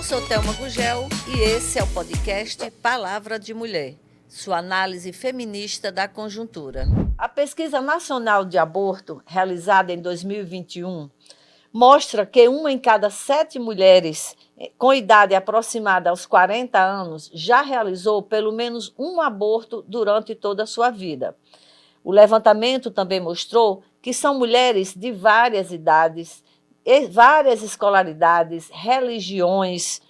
Eu sou Thelma Gugel e esse é o podcast Palavra de Mulher, sua análise feminista da conjuntura. A Pesquisa Nacional de Aborto, realizada em 2021, mostra que 1 em cada 7 mulheres com idade aproximada aos 40 anos já realizou pelo menos um aborto durante toda a sua vida. O levantamento também mostrou que são mulheres de várias idades, várias escolaridades, religiões,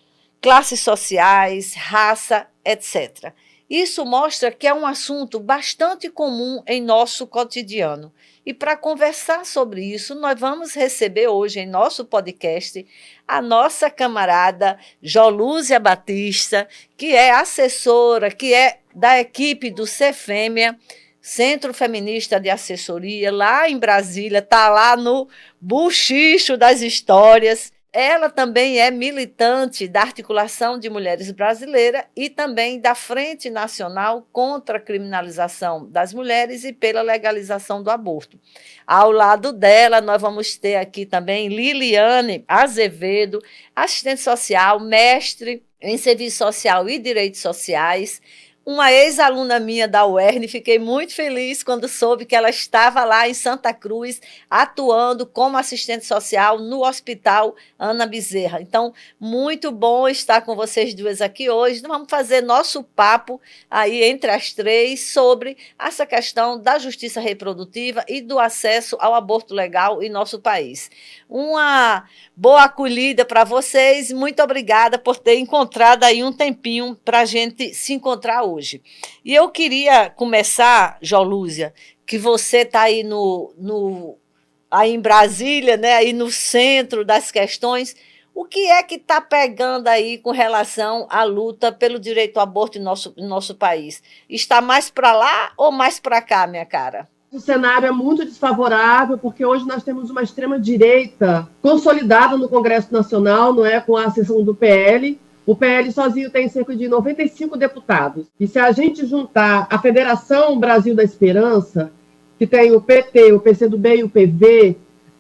classes sociais, raça, etc. Isso mostra que é um assunto bastante comum em nosso cotidiano. E para conversar sobre isso, nós vamos receber hoje em nosso podcast a nossa camarada Jolúzia Batista, que é assessora, que é da equipe do Cefêmea, Centro Feminista de Assessoria, lá em Brasília, está lá no buchicho das histórias. Ela também é militante da Articulação de Mulheres Brasileira e também da Frente Nacional contra a Criminalização das Mulheres e pela Legalização do Aborto. Ao lado dela, nós vamos ter aqui também Liliane Azevedo, assistente social, mestre em Serviço Social e Direitos Sociais, uma ex-aluna minha da UERN. Fiquei muito feliz quando soube que ela estava lá em Santa Cruz, atuando como assistente social no Hospital Ana Bezerra. Então, muito bom estar com vocês duas aqui hoje. Vamos fazer nosso papo aí entre as três sobre essa questão da justiça reprodutiva e do acesso ao aborto legal em nosso país. Uma boa acolhida para vocês. Muito obrigada por ter encontrado aí um tempinho para a gente se encontrar hoje. E eu queria começar, Jolúzia, que você está aí aí em Brasília, né, aí no centro das questões. O que é que está pegando aí com relação à luta pelo direito ao aborto em nosso país? Está mais para lá ou mais para cá, minha cara? O cenário é muito desfavorável, porque hoje nós temos uma extrema-direita consolidada no Congresso Nacional, não é, com a ascensão do PL. O PL sozinho tem cerca de 95 deputados. E se a gente juntar a Federação Brasil da Esperança, que tem o PT, o PCdoB e o PV,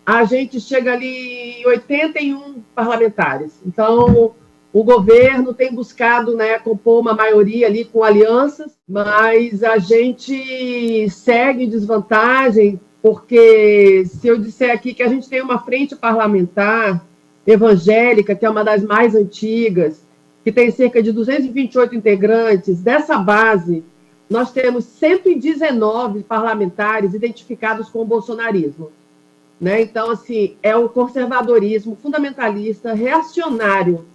a gente chega ali em 81 parlamentares. Então, o governo tem buscado, né, compor uma maioria ali com alianças, mas a gente segue em desvantagem, porque se eu disser aqui que a gente tem uma frente parlamentar evangélica, que é uma das mais antigas, que tem cerca de 228 integrantes, dessa base, nós temos 119 parlamentares identificados com o bolsonarismo. Né? Então, assim, é um conservadorismo fundamentalista, reacionário,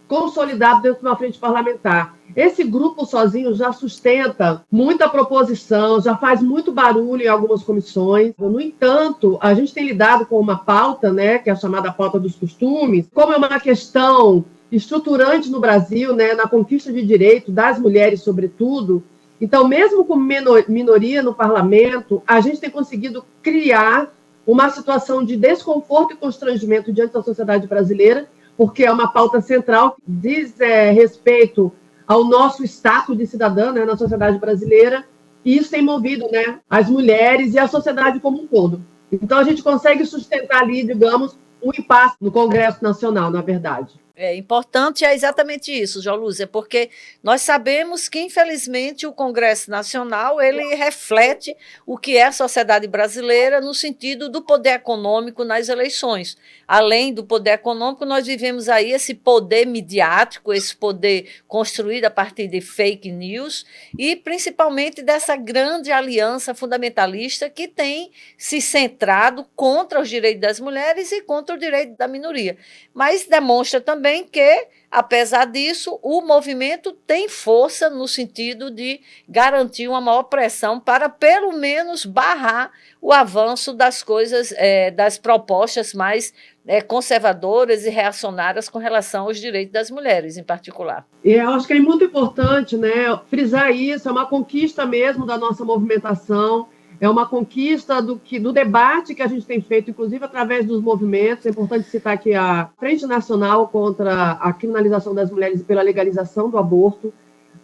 consolidado dentro de uma frente parlamentar. Esse grupo sozinho já sustenta muita proposição, já faz muito barulho em algumas comissões. No entanto, a gente tem lidado com uma pauta, né, que é a chamada pauta dos costumes, como é uma questão estruturante no Brasil, né, na conquista de direito das mulheres, sobretudo. Então, mesmo com minoria no parlamento, a gente tem conseguido criar uma situação de desconforto e constrangimento diante da sociedade brasileira, porque é uma pauta central que diz respeito ao nosso status de cidadã, né, na sociedade brasileira, e isso tem movido, né, as mulheres e a sociedade como um todo. Então, a gente consegue sustentar ali, digamos, um impasse no Congresso Nacional, na verdade. É importante, é exatamente isso, Jolúzia, porque nós sabemos que, infelizmente, o Congresso Nacional ele reflete o que é a sociedade brasileira no sentido do poder econômico nas eleições. Além do poder econômico, nós vivemos aí esse poder midiático, esse poder construído a partir de fake news e, principalmente, dessa grande aliança fundamentalista que tem se centrado contra os direitos das mulheres e contra o direito da minoria. Mas demonstra também que, apesar disso, o movimento tem força no sentido de garantir uma maior pressão para, pelo menos, barrar o avanço das coisas, das propostas mais conservadoras e reacionárias com relação aos direitos das mulheres, em particular. E eu acho que é muito importante, né, frisar isso, é uma conquista mesmo da nossa movimentação, é uma conquista do debate que a gente tem feito, inclusive através dos movimentos. É importante citar aqui a Frente Nacional contra a Criminalização das Mulheres e pela Legalização do Aborto.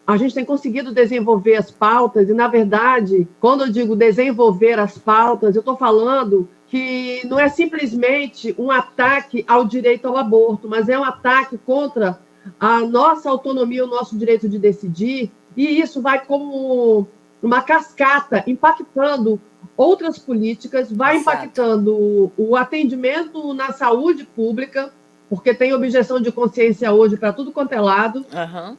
A gente tem conseguido desenvolver as pautas e, na verdade, quando eu digo desenvolver as pautas, eu estou falando que não é simplesmente um ataque ao direito ao aborto, mas é um ataque contra a nossa autonomia, o nosso direito de decidir, e isso vai como uma cascata, impactando outras políticas, vai Exato. impactando o atendimento na saúde pública, porque tem objeção de consciência hoje para tudo quanto é lado.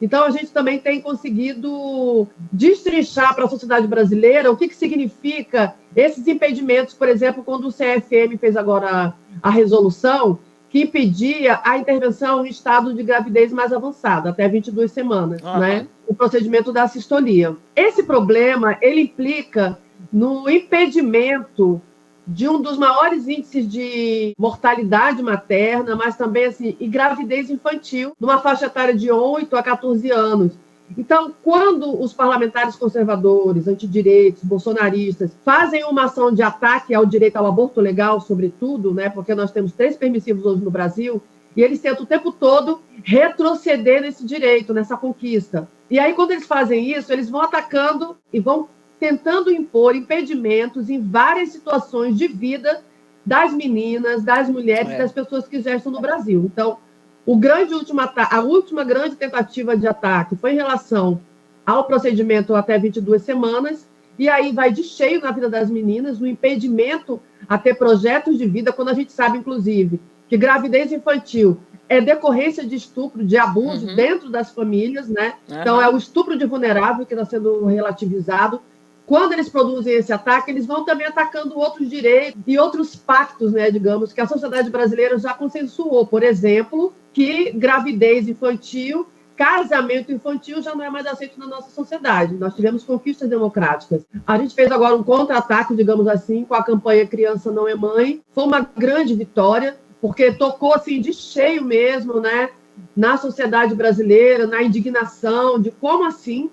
Então, a gente também tem conseguido destrinchar para a sociedade brasileira o que significa esses impedimentos, por exemplo, quando o CFM fez agora a resolução que impedia a intervenção em estado de gravidez mais avançada, até 22 semanas, né? O procedimento da assistolia. Esse problema, ele implica no impedimento de um dos maiores índices de mortalidade materna, mas também assim, e gravidez infantil, numa faixa etária de 8 a 14 anos. Então, quando os parlamentares conservadores, antidireitos, bolsonaristas, fazem uma ação de ataque ao direito ao aborto legal, sobretudo, né, porque nós temos 3 permissivos hoje no Brasil, e eles tentam o tempo todo retroceder nesse direito, nessa conquista. E aí, quando eles fazem isso, eles vão atacando e vão tentando impor impedimentos em várias situações de vida das meninas, das mulheres, das pessoas que gestam no Brasil. Então, a última grande tentativa de ataque foi em relação ao procedimento até 22 semanas, e aí vai de cheio na vida das meninas, no impedimento a ter projetos de vida, quando a gente sabe, inclusive, que gravidez infantil é decorrência de estupro, de abuso dentro das famílias, né? Então, é o estupro de vulnerável que está sendo relativizado. Quando eles produzem esse ataque, eles vão também atacando outros direitos e outros pactos, né, digamos, que a sociedade brasileira já consensuou. Por exemplo, que gravidez infantil, casamento infantil já não é mais aceito na nossa sociedade. Nós tivemos conquistas democráticas. A gente fez agora um contra-ataque, digamos assim, com a campanha Criança Não é Mãe. Foi uma grande vitória, porque tocou assim, de cheio mesmo, né, na sociedade brasileira, na indignação de como assim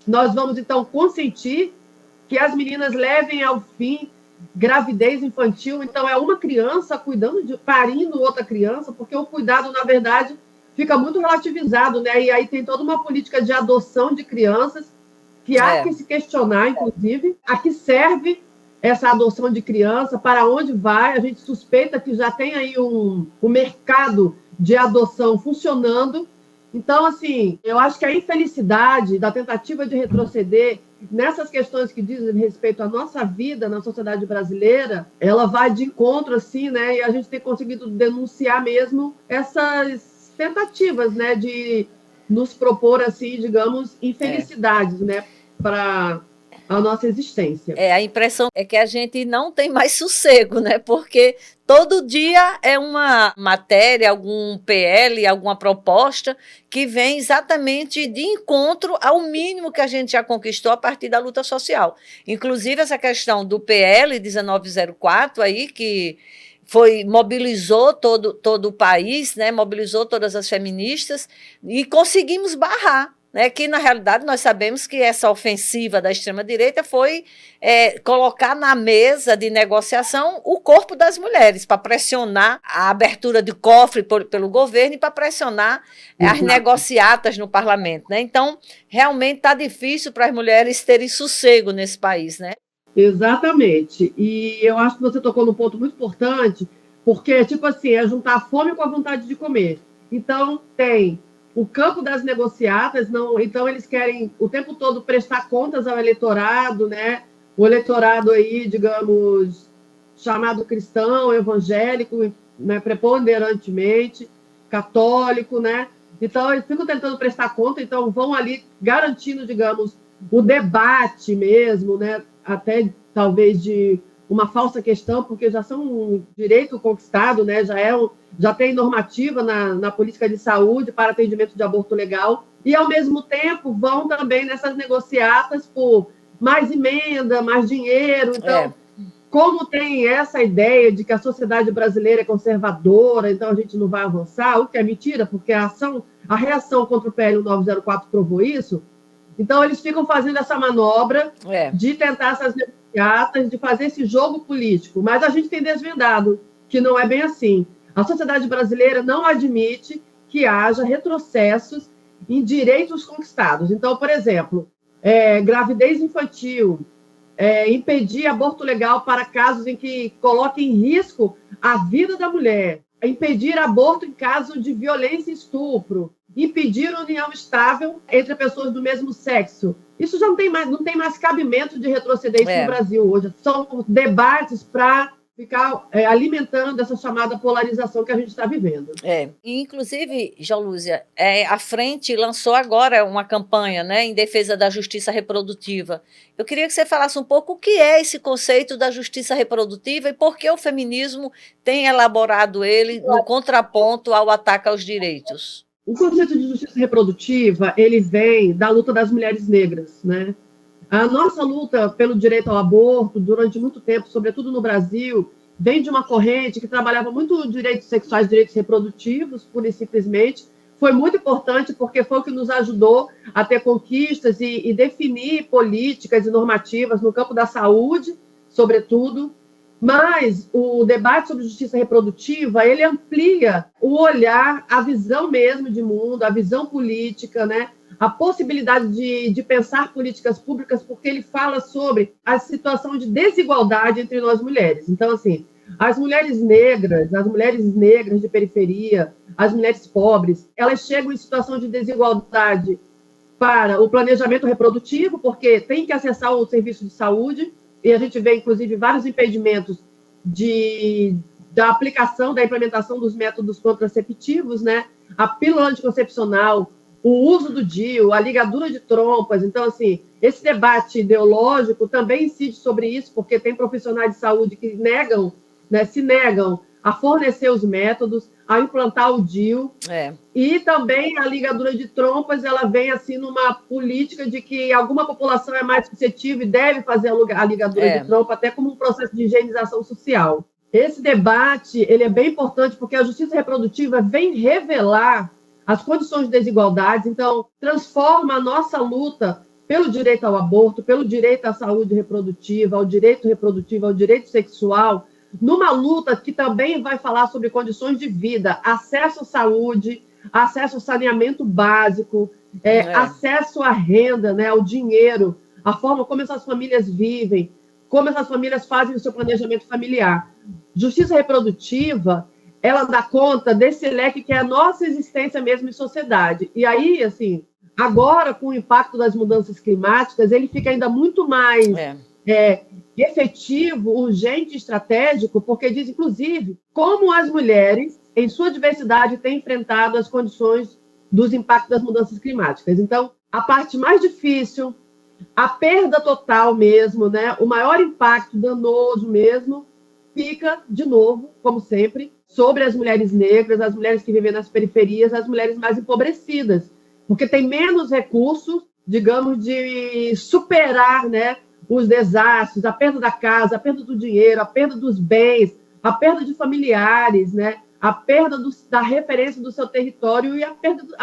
nós vamos, então, consentir que as meninas levem ao fim gravidez infantil. Então, é uma criança parindo outra criança, porque o cuidado, na verdade, fica muito relativizado, né? E aí tem toda uma política de adoção de crianças que há que se questionar, inclusive, a que serve essa adoção de criança, para onde vai. A gente suspeita que já tem aí um mercado de adoção funcionando. Então, assim, eu acho que a infelicidade da tentativa de retroceder nessas questões que dizem respeito à nossa vida na sociedade brasileira, ela vai de encontro, assim, né? E a gente tem conseguido denunciar mesmo essas tentativas, né, de nos propor, assim, digamos, infelicidades, né, para a nossa existência. A impressão é que a gente não tem mais sossego, né? Porque todo dia é uma matéria, algum PL, alguma proposta que vem exatamente de encontro ao mínimo que a gente já conquistou a partir da luta social. Inclusive essa questão do PL 1904 aí, que mobilizou todo o país, né? Mobilizou todas as feministas e conseguimos barrar. Né, que, na realidade, nós sabemos que essa ofensiva da extrema-direita foi colocar na mesa de negociação o corpo das mulheres, para pressionar a abertura de cofre pelo governo e para pressionar as negociatas no parlamento. Né? Então, realmente está difícil para as mulheres terem sossego nesse país. Né? Exatamente. E eu acho que você tocou num ponto muito importante, porque, tipo assim, é juntar a fome com a vontade de comer. Então, tem o campo das negociatas, não, então eles querem o tempo todo prestar contas ao eleitorado, né? O eleitorado aí, digamos, chamado cristão, evangélico, né? Preponderantemente, católico, né? Então eles ficam tentando prestar conta, então vão ali garantindo, digamos, o debate mesmo, né? Até talvez de uma falsa questão, porque já são um direito conquistado, né? Já tem normativa na política de saúde para atendimento de aborto legal, e, ao mesmo tempo, vão também nessas negociatas por mais emenda, mais dinheiro. Então, como tem essa ideia de que a sociedade brasileira é conservadora, então a gente não vai avançar, o que é mentira, porque a reação contra o PL 1904 provou isso. Então, eles ficam fazendo essa manobra de tentar essas negociatas, de fazer esse jogo político. Mas a gente tem desvendado que não é bem assim. A sociedade brasileira não admite que haja retrocessos em direitos conquistados. Então, por exemplo, gravidez infantil, impedir aborto legal para casos em que coloque em risco a vida da mulher, impedir aborto em caso de violência e estupro, impedir união estável entre pessoas do mesmo sexo. Isso já não tem mais cabimento de retroceder isso no Brasil hoje. São debates para ficar alimentando essa chamada polarização que a gente está vivendo. Inclusive, Jaulúzia, a Frente lançou agora uma campanha, né, em defesa da justiça reprodutiva. Eu queria que você falasse um pouco o que é esse conceito da justiça reprodutiva e por que o feminismo tem elaborado ele no contraponto ao ataque aos direitos. O conceito de justiça reprodutiva, ele vem da luta das mulheres negras, né? A nossa luta pelo direito ao aborto, durante muito tempo, sobretudo no Brasil, vem de uma corrente que trabalhava muito direitos sexuais, direitos reprodutivos, pura e simplesmente. Foi muito importante porque foi o que nos ajudou a ter conquistas e definir políticas e normativas no campo da saúde, sobretudo. Mas o debate sobre justiça reprodutiva, ele amplia o olhar, a visão mesmo de mundo, a visão política, né? A possibilidade de pensar políticas públicas, porque ele fala sobre a situação de desigualdade entre nós mulheres. Então, assim, as mulheres negras de periferia, as mulheres pobres, elas chegam em situação de desigualdade para o planejamento reprodutivo, porque tem que acessar o serviço de saúde, e a gente vê, inclusive, vários impedimentos da aplicação, da implementação dos métodos contraceptivos, né? A pílula anticoncepcional, o uso do DIU, a ligadura de trompas. Então, assim, esse debate ideológico também incide sobre isso, porque tem profissionais de saúde que se negam a fornecer os métodos, a implantar o DIU. E também a ligadura de trompas, ela vem assim numa política de que alguma população é mais suscetível e deve fazer a ligadura de trompa, até como um processo de higienização social. Esse debate, ele é bem importante porque a justiça reprodutiva vem revelar as condições de desigualdades, então transforma a nossa luta pelo direito ao aborto, pelo direito à saúde reprodutiva, ao direito reprodutivo, ao direito sexual, numa luta que também vai falar sobre condições de vida, acesso à saúde, acesso ao saneamento básico, acesso à renda, né, ao dinheiro, a forma como essas famílias vivem, como essas famílias fazem o seu planejamento familiar. Justiça reprodutiva, ela dá conta desse leque que é a nossa existência mesmo em sociedade. E aí, assim, agora, com o impacto das mudanças climáticas, ele fica ainda muito mais efetivo, urgente e estratégico, porque diz, inclusive, como as mulheres, em sua diversidade, têm enfrentado as condições dos impactos das mudanças climáticas. Então, a parte mais difícil, a perda total mesmo, né? O maior impacto danoso mesmo, fica, de novo, como sempre, sobre as mulheres negras, as mulheres que vivem nas periferias, as mulheres mais empobrecidas, porque tem menos recursos, digamos, de superar, né, os desastres, a perda da casa, a perda do dinheiro, a perda dos bens, a perda de familiares, né, a perda da referência do seu território e a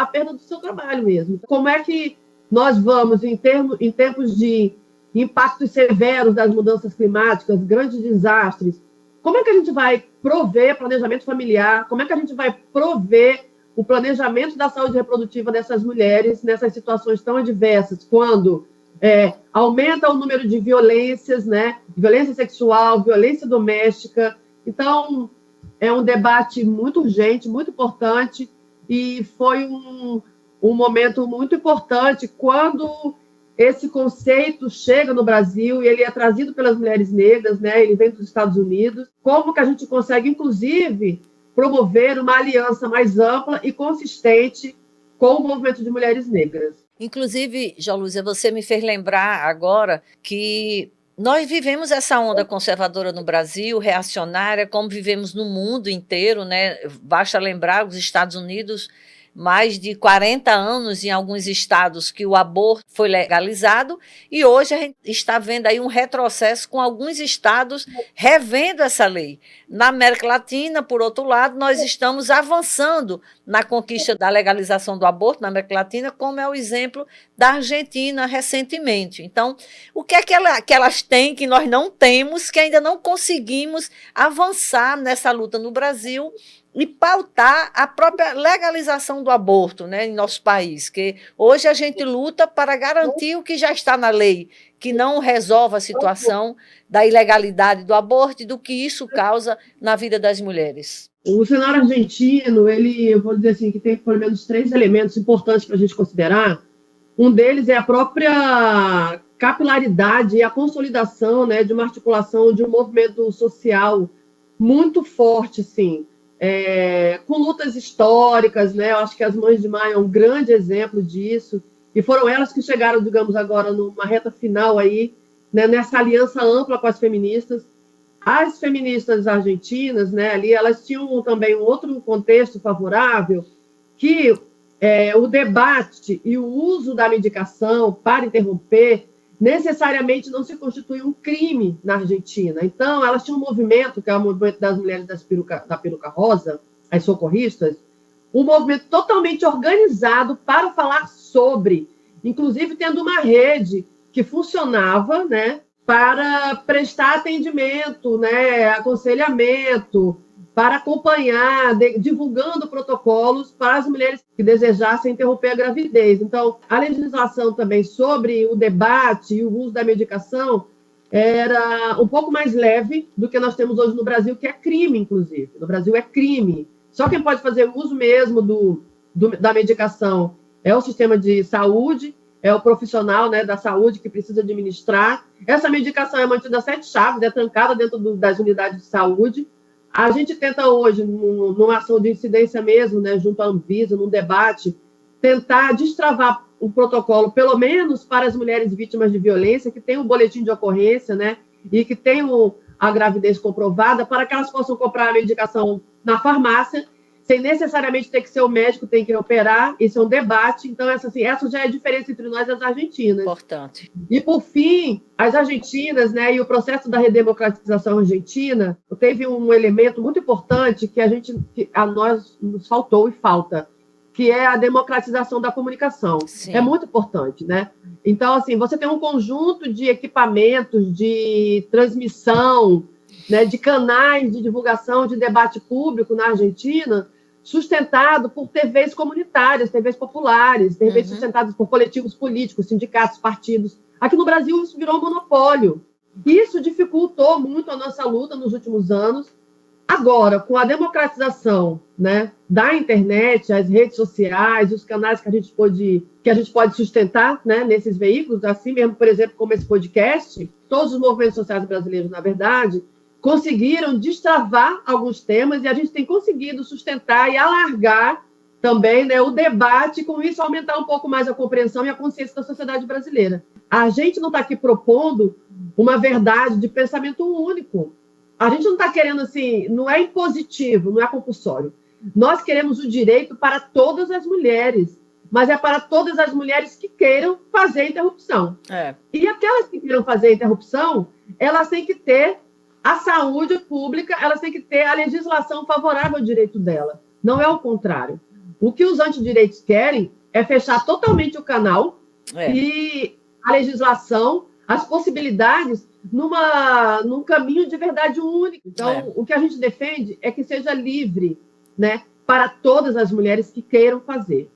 perda do seu trabalho mesmo. Como é que nós vamos, em tempos de impactos severos das mudanças climáticas, grandes desastres, como é que a gente vai prover planejamento familiar? Como é que a gente vai prover o planejamento da saúde reprodutiva dessas mulheres nessas situações tão adversas, quando aumenta o número de violências, né? Violência sexual, violência doméstica? Então, é um debate muito urgente, muito importante, e foi um momento muito importante quando esse conceito chega no Brasil e ele é trazido pelas mulheres negras, né? Ele vem dos Estados Unidos. Como que a gente consegue, inclusive, promover uma aliança mais ampla e consistente com o movimento de mulheres negras? Inclusive, Jaulúzia, você me fez lembrar agora que nós vivemos essa onda conservadora no Brasil, reacionária, como vivemos no mundo inteiro, né? Basta lembrar os Estados Unidos, mais de 40 anos em alguns estados que o aborto foi legalizado, e hoje a gente está vendo aí um retrocesso com alguns estados revendo essa lei. Na América Latina, por outro lado, nós estamos avançando na conquista da legalização do aborto na América Latina, como é o exemplo da Argentina recentemente. Então, o que é que elas têm que nós não temos, que ainda não conseguimos avançar nessa luta no Brasil e pautar a própria legalização do aborto, né, em nosso país, que hoje a gente luta para garantir o que já está na lei, que não resolve a situação da ilegalidade do aborto e do que isso causa na vida das mulheres. O cenário argentino, eu vou dizer assim, que tem pelo menos 3 elementos importantes para a gente considerar. Um deles é a própria capilaridade e a consolidação, né, de uma articulação de um movimento social muito forte, sim, com lutas históricas, né? Eu acho que as Mães de Maio é um grande exemplo disso, e foram elas que chegaram, digamos, agora numa reta final aí, né, nessa aliança ampla com as feministas. As feministas argentinas, né, ali, elas tinham também um outro contexto favorável, que o debate e o uso da medicação para interromper necessariamente não se constitui um crime na Argentina. Então, elas tinham um movimento, que é o movimento das mulheres da peruca rosa, as socorristas, um movimento totalmente organizado para falar sobre, inclusive tendo uma rede que funcionava, né, para prestar atendimento, né, aconselhamento, para acompanhar, divulgando protocolos para as mulheres que desejassem interromper a gravidez. Então, a legislação também sobre o debate e o uso da medicação era um pouco mais leve do que nós temos hoje no Brasil, que é crime, inclusive. No Brasil é crime. Só quem pode fazer uso mesmo da medicação é o sistema de saúde, é o profissional, né, da saúde que precisa administrar. Essa medicação é mantida a 7 chaves, é trancada dentro das unidades de saúde. A gente tenta hoje, numa ação de incidência mesmo, né, junto à Anvisa, num debate, tentar destravar o protocolo, pelo menos para as mulheres vítimas de violência, que tem um boletim de ocorrência, né, e que tem a gravidez comprovada, para que elas possam comprar a medicação na farmácia, sem necessariamente ter que ser o médico, tem que operar. Isso é um debate. Então, essa já é a diferença entre nós e as argentinas. Importante. E, por fim, as argentinas, né, e o processo da redemocratização argentina, teve um elemento muito importante que a nós nos faltou e falta, que é a democratização da comunicação. Sim. É muito importante, né? Então, assim, você tem um conjunto de equipamentos de transmissão, né, de canais de divulgação, de debate público na Argentina, sustentado por TVs comunitárias, TVs populares, TVs sustentadas por coletivos políticos, sindicatos, partidos. Aqui no Brasil, isso virou um monopólio. Isso dificultou muito a nossa luta nos últimos anos. Agora, com a democratização, né, da internet, as redes sociais, os canais que a gente pode sustentar, né, nesses veículos, assim mesmo, por exemplo, como esse podcast, todos os movimentos sociais brasileiros, na verdade, conseguiram destravar alguns temas, e a gente tem conseguido sustentar e alargar também, né, o debate, e com isso aumentar um pouco mais a compreensão e a consciência da sociedade brasileira. A gente não está aqui propondo uma verdade de pensamento único. A gente não está querendo, assim, não é impositivo, não é compulsório. Nós queremos o direito para todas as mulheres, mas é para todas as mulheres que queiram fazer interrupção. E aquelas que queiram fazer interrupção, elas têm que ter a saúde pública, elas têm que ter a legislação favorável ao direito dela. Não é o contrário. O que os antidireitos querem é fechar totalmente o canal e a legislação, as possibilidades, num caminho de verdade único. Então, o que a gente defende é que seja livre, né, para todas as mulheres que queiram fazer.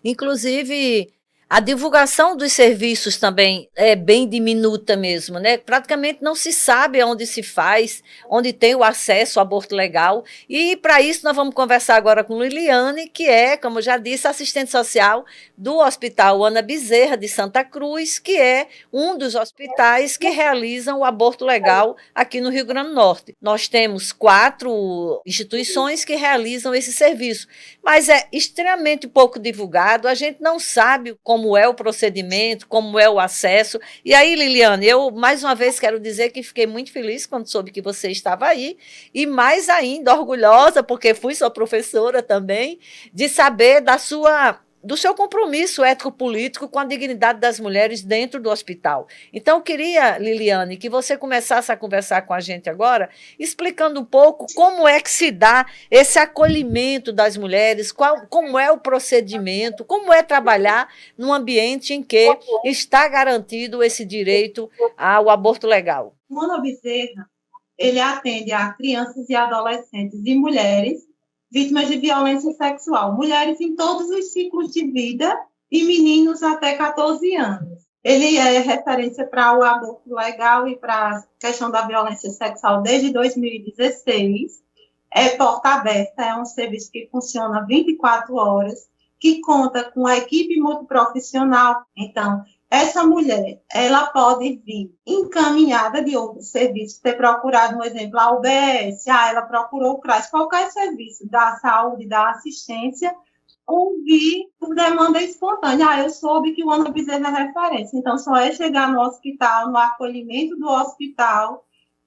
Inclusive, a divulgação dos serviços também é bem diminuta mesmo, né? Praticamente não se sabe onde se faz, onde tem o acesso ao aborto legal. E para isso nós vamos conversar agora com Liliane, que é, como já disse, assistente social do Hospital Ana Bezerra de Santa Cruz, que é um dos hospitais que realizam o aborto legal aqui no Rio Grande do Norte. Nós temos 4 instituições que realizam esse serviço, mas é extremamente pouco divulgado, a gente não sabe como é o procedimento, como é o acesso. E aí, Liliane, eu mais uma vez quero dizer que fiquei muito feliz quando soube que você estava aí, e mais ainda orgulhosa, porque fui sua professora também, de saber do seu compromisso ético-político com a dignidade das mulheres dentro do hospital. Então, eu queria, Liliane, que você começasse a conversar com a gente agora, explicando um pouco como é que se dá esse acolhimento das mulheres, como é o procedimento, como é trabalhar num ambiente em que está garantido esse direito ao aborto legal. O Ana Bezerra, ele atende a crianças e adolescentes e mulheres vítimas de violência sexual, mulheres em todos os ciclos de vida e meninos até 14 anos. Ele é referência para o aborto legal e para a questão da violência sexual desde 2016. é porta aberta, é um serviço que funciona 24 horas, que conta com a equipe multiprofissional. Então, essa mulher, ela pode vir encaminhada de outro serviço, ter procurado, um exemplo, a UBS, ela procurou o CRAS, qualquer serviço da saúde, da assistência, ou vir por demanda espontânea. Eu soube que o Ana Bezerra é referência, então só é chegar no hospital, no acolhimento do hospital,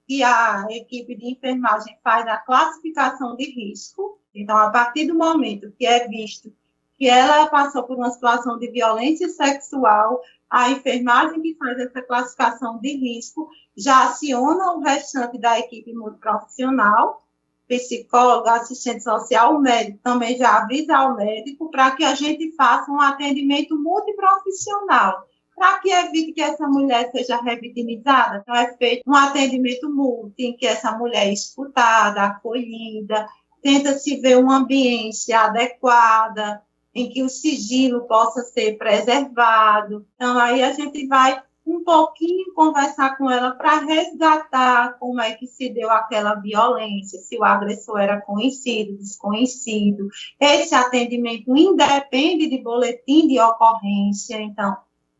e a equipe de enfermagem faz a classificação de risco. Então, a partir do momento que é visto que ela passou por uma situação de violência sexual, a enfermagem que faz essa classificação de risco já aciona o restante da equipe multiprofissional, psicólogo, assistente social, o médico também já avisa ao médico para que a gente faça um atendimento multiprofissional, para que evite que essa mulher seja revitimizada. Então, é feito um atendimento multi, em que essa mulher é escutada, acolhida, tenta-se ver uma ambiência adequada, em que o sigilo possa ser preservado. Então, aí a gente vai um pouquinho conversar com ela para resgatar como é que se deu aquela violência, se o agressor era conhecido, desconhecido. Esse atendimento independe de boletim de ocorrência, então,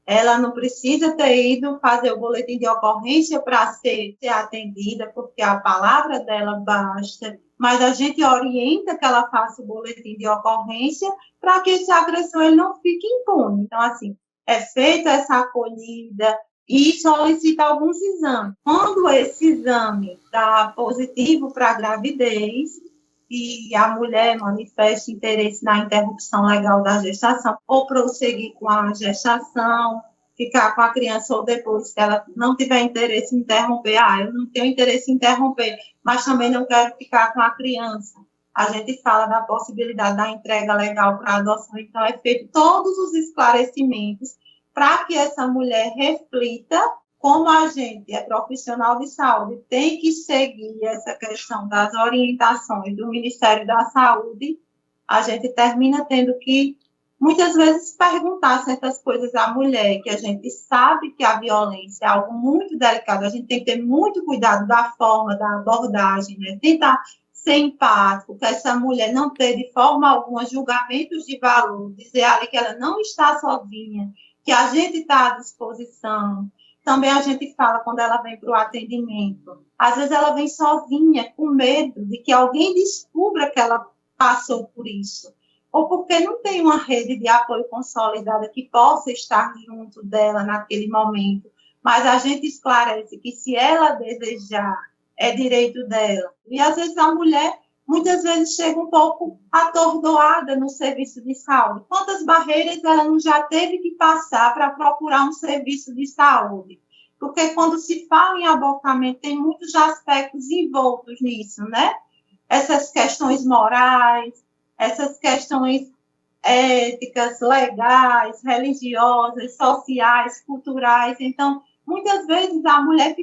ela não precisa ter ido fazer o boletim de ocorrência para ser atendida, porque a palavra dela basta, mas a gente orienta que ela faça o boletim de ocorrência para que esse agressor ele não fique impune. Então, assim, é feita essa acolhida e solicita alguns exames. Quando esse exame dá positivo para a gravidez e a mulher manifesta interesse na interrupção legal da gestação ou prosseguir com a gestação, ficar com a criança ou depois, se ela não tiver interesse em interromper, eu não tenho interesse em interromper, mas também não quero ficar com a criança. A gente fala da possibilidade da entrega legal para a adoção, então é feito todos os esclarecimentos para que essa mulher reflita como a gente é profissional de saúde, tem que seguir essa questão das orientações do Ministério da Saúde, a gente termina tendo que, muitas vezes, perguntar certas coisas à mulher, que a gente sabe que a violência é algo muito delicado, a gente tem que ter muito cuidado da forma, da abordagem, né? Tentar ser empático, que essa mulher não ter, de forma alguma, julgamentos de valor, dizer ali que ela não está sozinha, que a gente está à disposição. Também a gente fala quando ela vem para o atendimento. Às vezes ela vem sozinha, com medo de que alguém descubra que ela passou por isso. Ou porque não tem uma rede de apoio consolidada que possa estar junto dela naquele momento. Mas a gente esclarece que se ela desejar, é direito dela. E às vezes a mulher, muitas vezes, chega um pouco atordoada no serviço de saúde. Quantas barreiras ela não já teve que passar para procurar um serviço de saúde? Porque quando se fala em abortamento, tem muitos aspectos envoltos nisso, né? Essas questões morais, essas questões éticas, legais, religiosas, sociais, culturais. Então, muitas vezes a mulher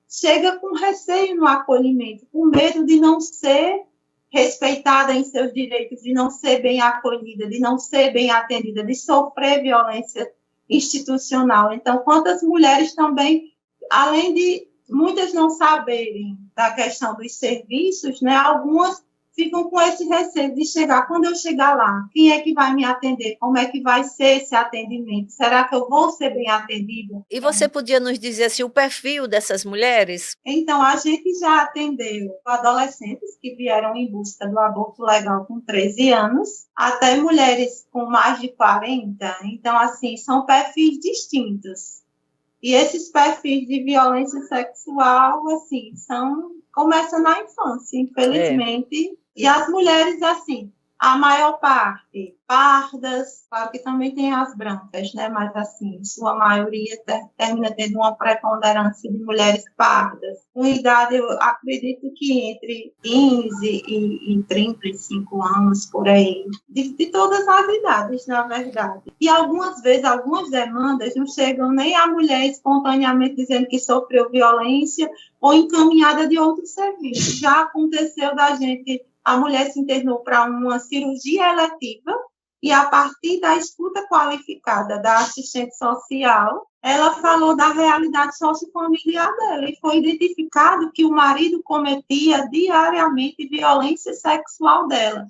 chega com receio no acolhimento, com medo de não ser respeitada em seus direitos, de não ser bem acolhida, de não ser bem atendida, de sofrer violência institucional. Então, quantas mulheres também, além de muitas não saberem da questão dos serviços, né, algumas ficam com esse receio de chegar. Quando eu chegar lá, quem é que vai me atender? Como é que vai ser esse atendimento? Será que eu vou ser bem atendida? E você podia nos dizer assim, o perfil dessas mulheres? Então, a gente já atendeu adolescentes que vieram em busca do aborto legal com 13 anos, até mulheres com mais de 40. Então, assim, são perfis distintos. E esses perfis de violência sexual, assim, começam na infância, infelizmente. E as mulheres, assim, a maior parte, pardas, claro que também tem as brancas, né? Mas, assim, sua maioria termina tendo uma preponderância de mulheres pardas. Com idade, eu acredito que entre 15 e 35 anos, por aí. De todas as idades, na verdade. E algumas vezes, algumas demandas não chegam nem a mulher espontaneamente dizendo que sofreu violência ou encaminhada de outro serviço. Já aconteceu da gente... A mulher se internou para uma cirurgia eletiva e, a partir da escuta qualificada da assistente social, ela falou da realidade sociofamiliar dela e foi identificado que o marido cometia diariamente violência sexual dela.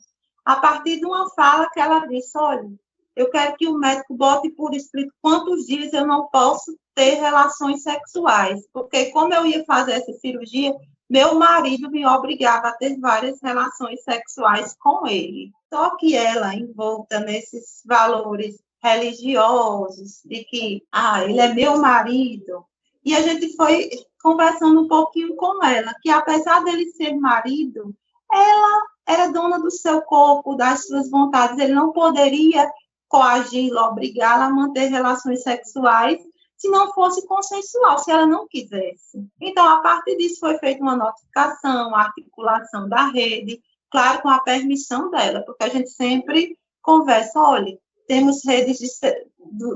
A partir de uma fala que ela disse, olha, eu quero que o médico bote por escrito quantos dias eu não posso ter relações sexuais, porque como eu ia fazer essa cirurgia, meu marido me obrigava a ter várias relações sexuais com ele. Só que ela, envolta nesses valores religiosos, de que, ele é meu marido, e a gente foi conversando um pouquinho com ela, que apesar dele ser marido, ela era dona do seu corpo, das suas vontades, ele não poderia coagi-la, obrigá-la a manter relações sexuais se não fosse consensual, se ela não quisesse. Então, a partir disso, foi feita uma notificação, a articulação da rede, claro, com a permissão dela, porque a gente sempre conversa, olha, temos redes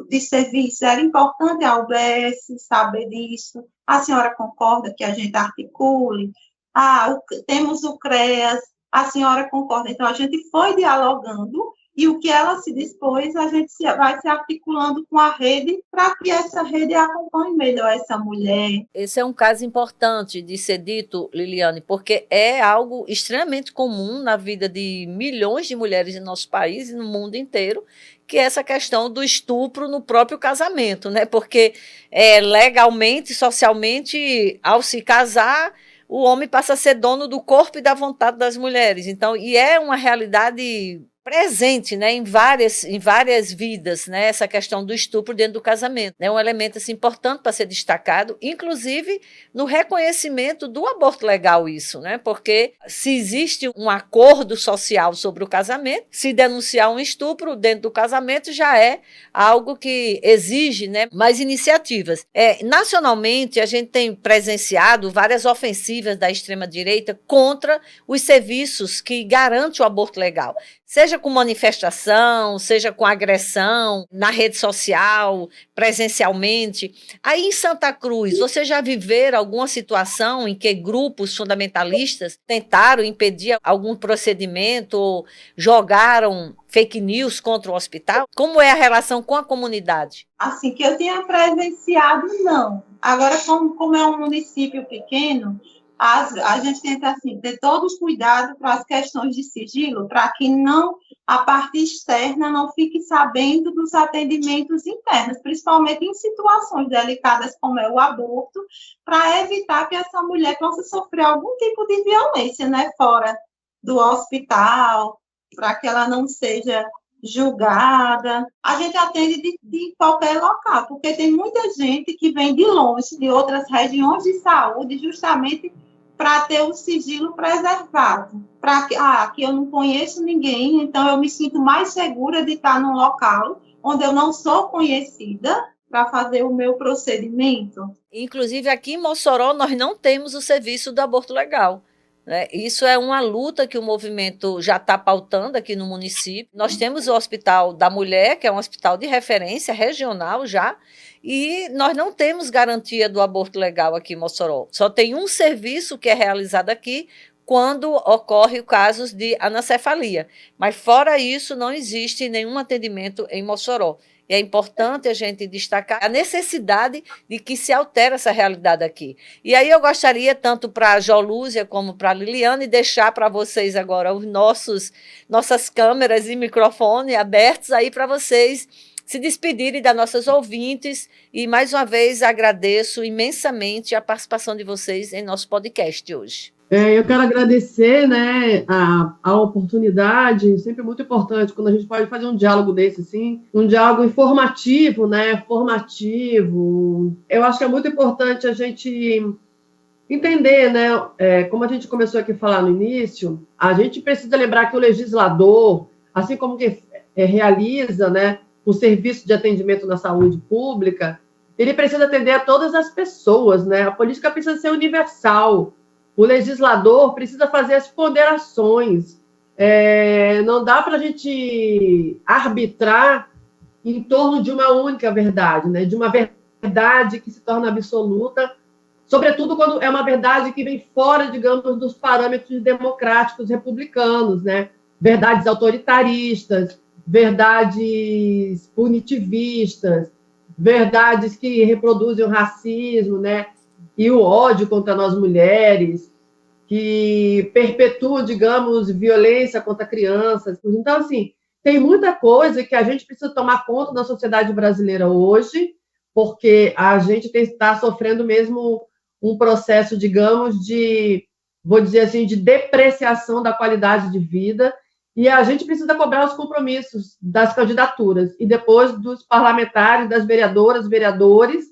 de serviço, era importante a UBS saber disso, a senhora concorda que a gente articule? Temos o CREAS, a senhora concorda? Então, a gente foi dialogando, e o que ela se dispôs, a gente vai se articulando com a rede para que essa rede acompanhe melhor essa mulher. Esse é um caso importante de ser dito, Liliane, porque é algo extremamente comum na vida de milhões de mulheres em nosso país e no mundo inteiro, que é essa questão do estupro no próprio casamento, né? Porque legalmente, socialmente, ao se casar, o homem passa a ser dono do corpo e da vontade das mulheres. Então, e é uma realidade presente, né, em várias vidas, né, essa questão do estupro dentro do casamento. É um elemento assim, importante para ser destacado, inclusive no reconhecimento do aborto legal, isso, né, porque se existe um acordo social sobre o casamento, se denunciar um estupro dentro do casamento já é algo que exige, né, mais iniciativas. Nacionalmente, a gente tem presenciado várias ofensivas da extrema-direita contra os serviços que garantem o aborto legal. Seja com manifestação, seja com agressão, na rede social, presencialmente. Aí em Santa Cruz, você já viveram alguma situação em que grupos fundamentalistas tentaram impedir algum procedimento ou jogaram fake news contra o hospital? Como é a relação com a comunidade? Assim, que eu tenha presenciado, não. Agora, como é um município pequeno, a gente tenta assim, ter todos os cuidados para as questões de sigilo, para que a parte externa não fique sabendo dos atendimentos internos, principalmente em situações delicadas como é o aborto, para evitar que essa mulher possa sofrer algum tipo de violência, né, fora do hospital, para que ela não seja julgada. A gente atende de qualquer local, porque tem muita gente que vem de longe, de outras regiões de saúde, justamente para ter o sigilo preservado. Para que aqui eu não conheço ninguém, então eu me sinto mais segura de estar num local onde eu não sou conhecida para fazer o meu procedimento. Inclusive, aqui em Mossoró, nós não temos o serviço do aborto legal. Isso é uma luta que o movimento já está pautando aqui no município. Nós temos o Hospital da Mulher, que é um hospital de referência regional já, e nós não temos garantia do aborto legal aqui em Mossoró. Só tem um serviço que é realizado aqui quando ocorre casos de anencefalia. Mas fora isso, não existe nenhum atendimento em Mossoró. E é importante a gente destacar a necessidade de que se altere essa realidade aqui. E aí eu gostaria, tanto para a Jolúzia como para a Liliane, deixar para vocês agora nossas câmeras e microfone abertos aí para vocês se despedirem das nossas ouvintes. E, mais uma vez, agradeço imensamente a participação de vocês em nosso podcast hoje. Eu quero agradecer, né, a oportunidade, sempre muito importante quando a gente pode fazer um diálogo desse, assim, um diálogo informativo, né, formativo. Eu acho que é muito importante a gente entender, né, como a gente começou aqui a falar no início, a gente precisa lembrar que o legislador, assim como que realiza, né, o serviço de atendimento na saúde pública, ele precisa atender a todas as pessoas, né, a política precisa ser universal. O legislador precisa fazer as ponderações. Não dá para a gente arbitrar em torno de uma única verdade, né? De uma verdade que se torna absoluta, sobretudo quando é uma verdade que vem fora, digamos, dos parâmetros democráticos republicanos, né? Verdades autoritaristas, verdades punitivistas, verdades que reproduzem o racismo, né? E o ódio contra nós mulheres, que perpetuam, digamos, violência contra crianças. Então, assim, tem muita coisa que a gente precisa tomar conta da sociedade brasileira hoje, porque a gente está sofrendo mesmo um processo, digamos, vou dizer assim, de depreciação da qualidade de vida, e a gente precisa cobrar os compromissos das candidaturas, e depois dos parlamentares, das vereadoras, vereadores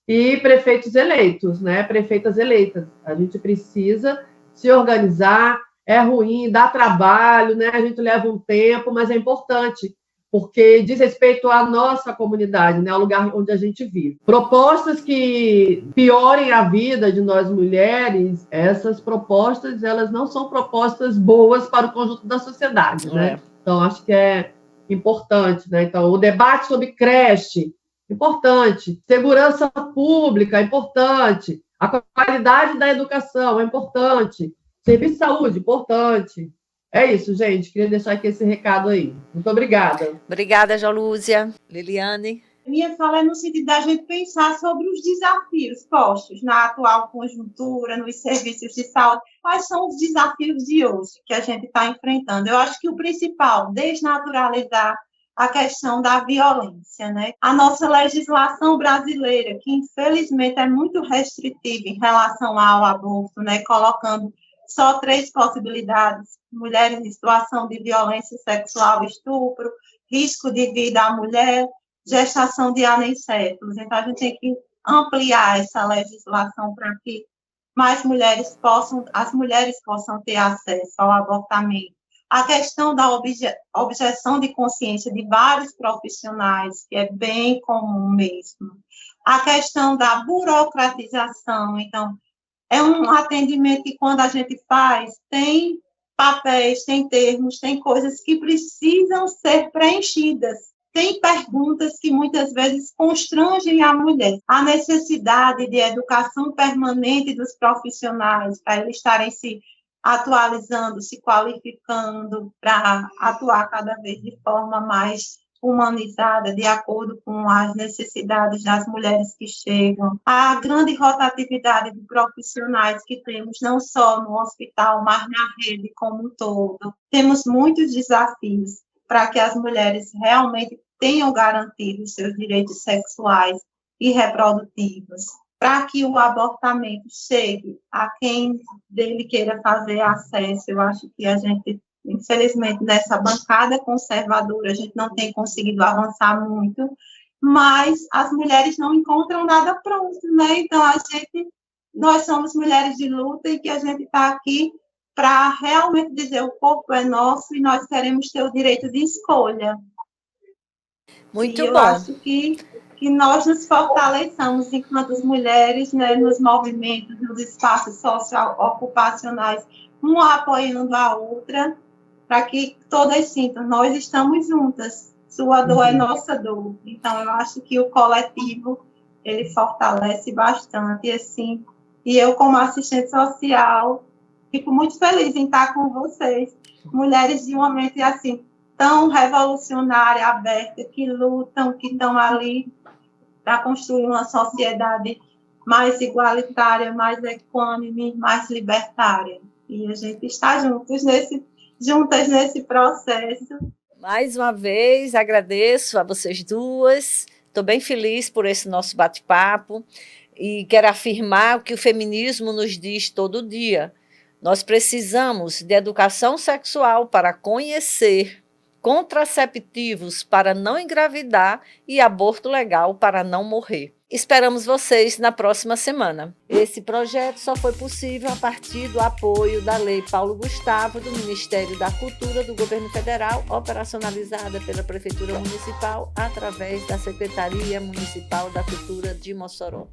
e prefeitos eleitos, né? Prefeitas eleitas. A gente precisa se organizar, é ruim, dá trabalho, né? A gente leva um tempo, mas é importante, porque diz respeito à nossa comunidade, né? Ao lugar onde a gente vive. Propostas que piorem a vida de nós mulheres, essas propostas, elas não são propostas boas para o conjunto da sociedade, né? Então, acho que é importante, né? Então, o debate sobre creche, importante. Segurança pública, importante. A qualidade da educação é importante. Serviço de saúde, importante. É isso, gente. Queria deixar aqui esse recado aí. Muito obrigada. Obrigada, Jolúzia. Liliane? Minha fala é no sentido da gente pensar sobre os desafios postos na atual conjuntura, nos serviços de saúde. Quais são os desafios de hoje que a gente está enfrentando? Eu acho que o principal, desnaturalizar a questão da violência, né? A nossa legislação brasileira, que infelizmente é muito restritiva em relação ao aborto, né? Colocando só 3 possibilidades: mulheres em situação de violência sexual, estupro, risco de vida à mulher, gestação de anencéfalos. Então, a gente tem que ampliar essa legislação para que mais mulheres as mulheres possam ter acesso ao abortamento. A questão da objeção de consciência de vários profissionais, que é bem comum mesmo. A questão da burocratização. Então, é um atendimento que, quando a gente faz, tem papéis, tem termos, tem coisas que precisam ser preenchidas. Tem perguntas que muitas vezes constrangem a mulher. A necessidade de educação permanente dos profissionais, para eles estarem se atualizando, se qualificando para atuar cada vez de forma mais humanizada, de acordo com as necessidades das mulheres que chegam. A grande rotatividade de profissionais que temos, não só no hospital, mas na rede como um todo. Temos muitos desafios para que as mulheres realmente tenham garantido os seus direitos sexuais e reprodutivos, para que o abortamento chegue a quem dele queira fazer acesso. Eu acho que a gente, infelizmente, nessa bancada conservadora, a gente não tem conseguido avançar muito, mas as mulheres não encontram nada pronto, né? Então, nós somos mulheres de luta e que a gente está aqui para realmente dizer: o corpo é nosso e nós queremos ter o direito de escolha. Muito bom. Eu acho que nós nos fortaleçamos enquanto mulheres, né, nos movimentos, nos espaços socio-ocupacionais, uma apoiando a outra, para que todas sintam: nós estamos juntas, sua dor é nossa dor. Então, eu acho que o coletivo, ele fortalece bastante, assim, e eu, como assistente social, fico muito feliz em estar com vocês, mulheres de uma mente, assim, tão revolucionária, aberta, que lutam, que estão ali para construir uma sociedade mais igualitária, mais equânime, mais libertária. E a gente está juntas nesse processo. Mais uma vez, agradeço a vocês duas. Estou bem feliz por esse nosso bate-papo e quero afirmar o que o feminismo nos diz todo dia. Nós precisamos de educação sexual para conhecer, contraceptivos para não engravidar e aborto legal para não morrer. Esperamos vocês na próxima semana. Esse projeto só foi possível a partir do apoio da Lei Paulo Gustavo, do Ministério da Cultura do Governo Federal, operacionalizada pela Prefeitura Municipal através da Secretaria Municipal da Cultura de Mossoró.